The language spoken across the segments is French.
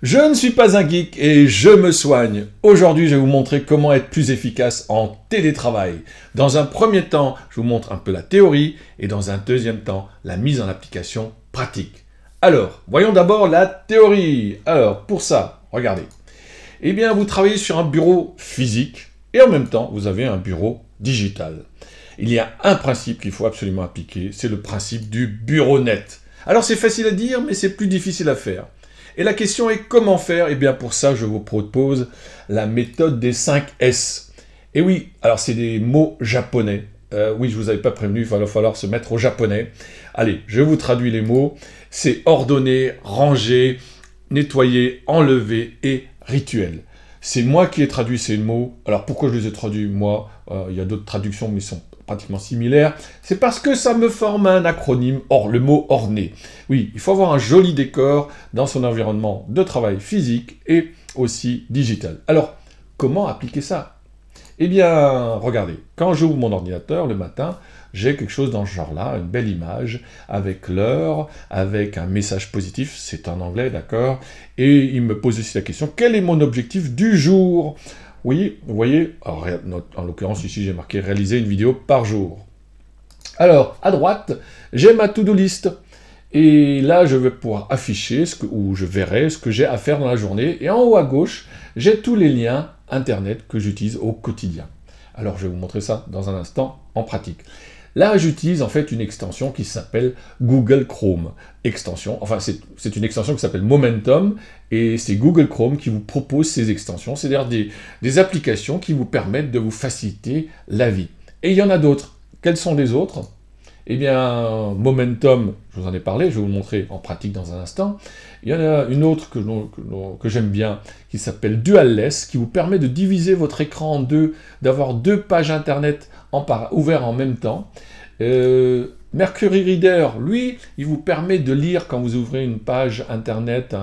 Je ne suis pas un geek et je me soigne. Aujourd'hui, je vais vous montrer comment être plus efficace en télétravail. Dans un premier temps, je vous montre un peu la théorie et dans un deuxième temps, la mise en application pratique. Alors, voyons d'abord la théorie. Alors, pour ça, regardez. Eh bien, vous travaillez sur un bureau physique et en même temps, vous avez un bureau digital. Il y a un principe qu'il faut absolument appliquer, c'est le principe du bureau net. Alors, c'est facile à dire, mais c'est plus difficile à faire. Et la question est comment faire? Eh bien pour ça, je vous propose la méthode des 5 S. Et oui, alors c'est des mots japonais. Oui, je ne vous avais pas prévenu, il va falloir se mettre au japonais. Allez, je vous traduis les mots. C'est ordonner, ranger, nettoyer, enlever et rituel. C'est moi qui ai traduit ces mots. Alors pourquoi je les ai traduits moi? Il y a d'autres traductions, mais ils sont pratiquement similaires. C'est parce que ça me forme un acronyme, le mot orné. Oui, il faut avoir un joli décor dans son environnement de travail physique et aussi digital. Alors, comment appliquer ça? Eh bien, regardez, quand j'ouvre mon ordinateur le matin, j'ai quelque chose dans ce genre-là, une belle image, avec l'heure, avec un message positif, c'est en anglais, d'accord? Et il me pose aussi la question, quel est mon objectif du jour? Oui, vous voyez, alors, en l'occurrence ici j'ai marqué réaliser une vidéo par jour. Alors, à droite, j'ai ma to-do list. Et là, je vais pouvoir afficher, ou je verrai ce que j'ai à faire dans la journée. Et en haut à gauche, j'ai tous les liens Internet que j'utilise au quotidien. Alors, je vais vous montrer ça dans un instant en pratique. Là, j'utilise en fait une extension qui s'appelle Google Chrome. Enfin, c'est une extension qui s'appelle Momentum, et c'est Google Chrome qui vous propose ces extensions, c'est-à-dire des applications qui vous permettent de vous faciliter la vie. Et il y en a d'autres. Quelles sont les autres? Eh bien, Momentum, je vous en ai parlé, je vais vous le montrer en pratique dans un instant. Il y en a une autre que j'aime bien, qui s'appelle Dualless, qui vous permet de diviser votre écran en deux, d'avoir deux pages Internet ouvertes en même temps. Mercury Reader, lui, il vous permet de lire quand vous ouvrez une page Internet,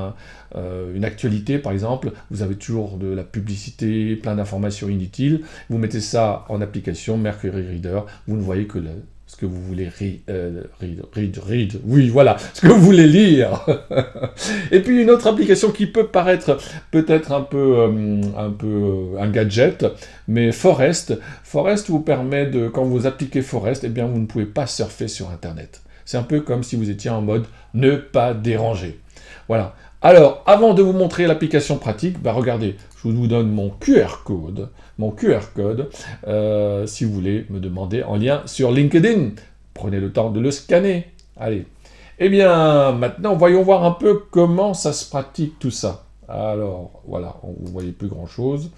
une actualité par exemple, vous avez toujours de la publicité, plein d'informations inutiles, vous mettez ça en application, Mercury Reader, vous ne voyez que ce que vous voulez oui, voilà, ce que vous voulez lire. Et puis une autre application qui peut paraître peut-être un peu un gadget, mais Forest vous permet quand vous appliquez Forest, eh bien vous ne pouvez pas surfer sur Internet. C'est un peu comme si vous étiez en mode ne pas déranger. Voilà. Alors, avant de vous montrer l'application pratique, regardez, je vous donne mon QR code, si vous voulez me demander en lien sur LinkedIn. Prenez le temps de le scanner. Allez. Eh bien, maintenant, voyons voir un peu comment ça se pratique tout ça. Alors, voilà, vous ne voyez plus grand-chose.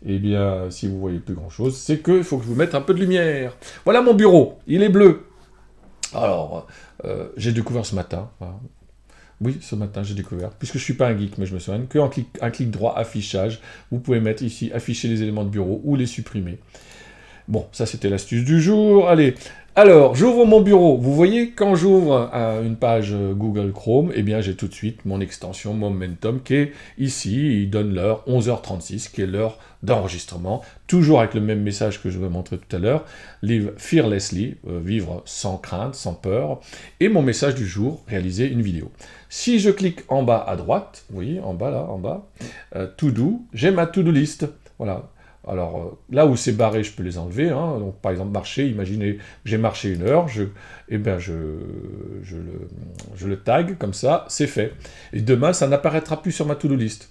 Eh bien, si vous ne voyez plus grand-chose, c'est qu'il faut que je vous mette un peu de lumière. Voilà mon bureau, il est bleu. Alors, j'ai découvert ce matin, voilà. Oui, ce matin, j'ai découvert, puisque je ne suis pas un geek, mais je me souviens qu'un clic droit affichage, vous pouvez mettre ici afficher les éléments de bureau ou les supprimer. Bon, ça c'était l'astuce du jour. Allez, alors, j'ouvre mon bureau. Vous voyez, quand j'ouvre une page Google Chrome, eh bien j'ai tout de suite mon extension Momentum qui est ici. Il donne l'heure 11h36, qui est l'heure d'enregistrement, toujours avec le même message que je vous ai montré tout à l'heure, Live fearlessly, vivre sans crainte, sans peur, et mon message du jour, réaliser une vidéo. Si je clique en bas à droite, vous voyez, en bas là, en bas, to do, j'ai ma to-do list, voilà. Alors, là où c'est barré, je peux les enlever, hein. Donc, par exemple, marcher, imaginez, j'ai marché une heure, je le tag, comme ça, c'est fait. Et demain, ça n'apparaîtra plus sur ma to-do list.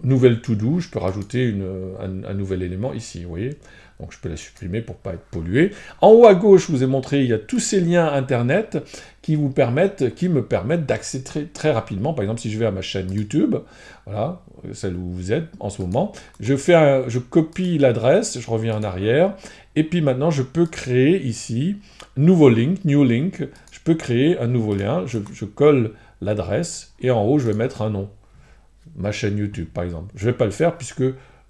Nouvelle to-do, je peux rajouter un nouvel élément ici, vous voyez. Donc je peux la supprimer pour ne pas être pollué. En haut à gauche, je vous ai montré, il y a tous ces liens Internet qui me permettent d'accéder très rapidement. Par exemple, si je vais à ma chaîne YouTube, voilà, celle où vous êtes en ce moment, je copie l'adresse, je reviens en arrière, et puis maintenant je peux créer ici, nouveau link, new link, je peux créer un nouveau lien, je colle l'adresse, et en haut je vais mettre un nom. Ma chaîne YouTube, par exemple. Je ne vais pas le faire puisque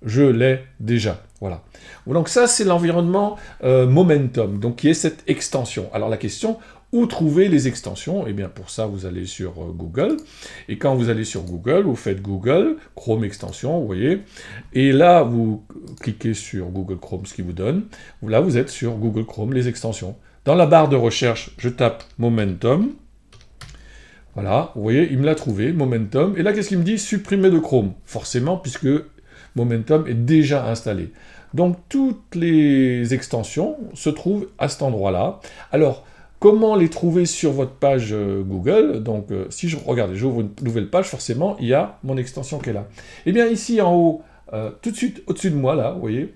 je l'ai déjà. Voilà. Donc ça, c'est l'environnement Momentum, donc qui est cette extension. Alors la question, où trouver les extensions? Eh bien pour ça, vous allez sur Google. Et quand vous allez sur Google, vous faites Google, Chrome extension, vous voyez. Et là, vous cliquez sur Google Chrome, ce qui vous donne. Là, vous êtes sur Google Chrome, les extensions. Dans la barre de recherche, je tape Momentum. Voilà, vous voyez, il me l'a trouvé, Momentum. Et là, qu'est-ce qu'il me dit? Supprimer de Chrome. Forcément, puisque Momentum est déjà installé. Donc, toutes les extensions se trouvent à cet endroit-là. Alors, comment les trouver sur votre page Google? Donc, si je regarde, j'ouvre une nouvelle page, forcément, il y a mon extension qui est là. Eh bien, ici, en haut, tout de suite, au-dessus de moi, là, vous voyez,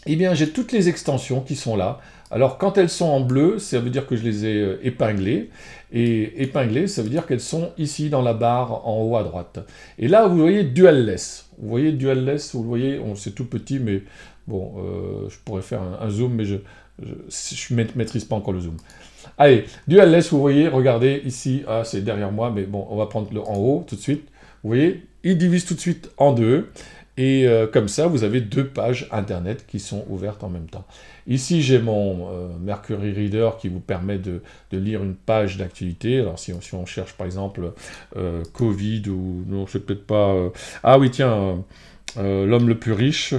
eh bien, j'ai toutes les extensions qui sont là. Alors, quand elles sont en bleu, ça veut dire que je les ai épinglées. Et épinglées, ça veut dire qu'elles sont ici dans la barre en haut à droite. Et là, vous voyez Dual-less. Vous voyez Dual-less, vous le voyez, c'est tout petit, mais bon, je pourrais faire un zoom, mais je ne maîtrise pas encore le zoom. Allez, Dual-less, vous voyez, regardez ici, ah, c'est derrière moi, mais bon, on va prendre le en haut tout de suite. Vous voyez, il divise tout de suite en deux. Et comme ça, vous avez deux pages Internet qui sont ouvertes en même temps. Ici, j'ai mon Mercury Reader qui vous permet de lire une page d'activité. Alors, si on cherche, par exemple, Covid ou... Non, c'est peut-être pas... ah oui, tiens, l'homme le plus riche.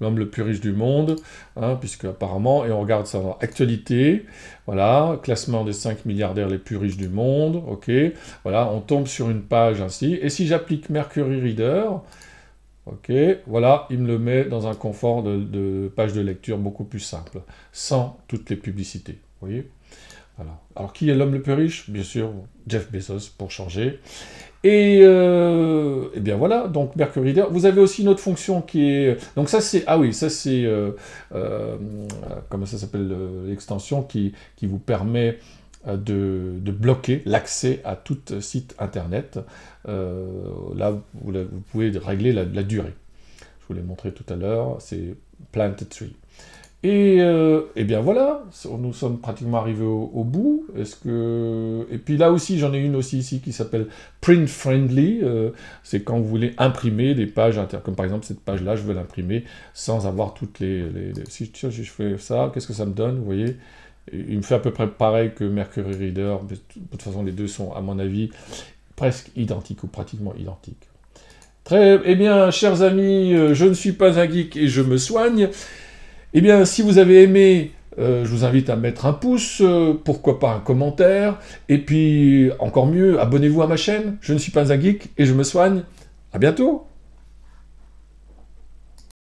L'homme le plus riche du monde, hein, puisque apparemment, et on regarde ça dans actualité, voilà, classement des 5 milliardaires les plus riches du monde, ok, voilà, on tombe sur une page ainsi, et si j'applique Mercury Reader, ok, voilà, il me le met dans un confort de page de lecture beaucoup plus simple, sans toutes les publicités, vous voyez. Voilà. Alors, qui est l'homme le plus riche? Bien sûr, Jeff Bezos, pour changer. Et bien voilà, donc Mercury Reader. Vous avez aussi une autre fonction qui est... Donc ça c'est... Ah oui, ça c'est... comment ça s'appelle l'extension qui vous permet de bloquer l'accès à tout site internet. Là, vous pouvez régler la durée. Je vous l'ai montré tout à l'heure, c'est Planted Tree. Et bien voilà, nous sommes pratiquement arrivés au bout. Et puis là aussi, j'en ai une aussi ici qui s'appelle Print Friendly. C'est quand vous voulez imprimer des pages, comme par exemple cette page-là, je veux l'imprimer sans avoir toutes Si je fais ça, qu'est-ce que ça me donne? Vous voyez, il me fait à peu près pareil que Mercury Reader. De toute façon, les deux sont, à mon avis, presque identiques ou pratiquement identiques. Eh bien, chers amis, je ne suis pas un geek et je me soigne. Eh bien, si vous avez aimé, je vous invite à mettre un pouce, pourquoi pas un commentaire, et puis, encore mieux, abonnez-vous à ma chaîne, je ne suis pas un geek et je me soigne. À bientôt!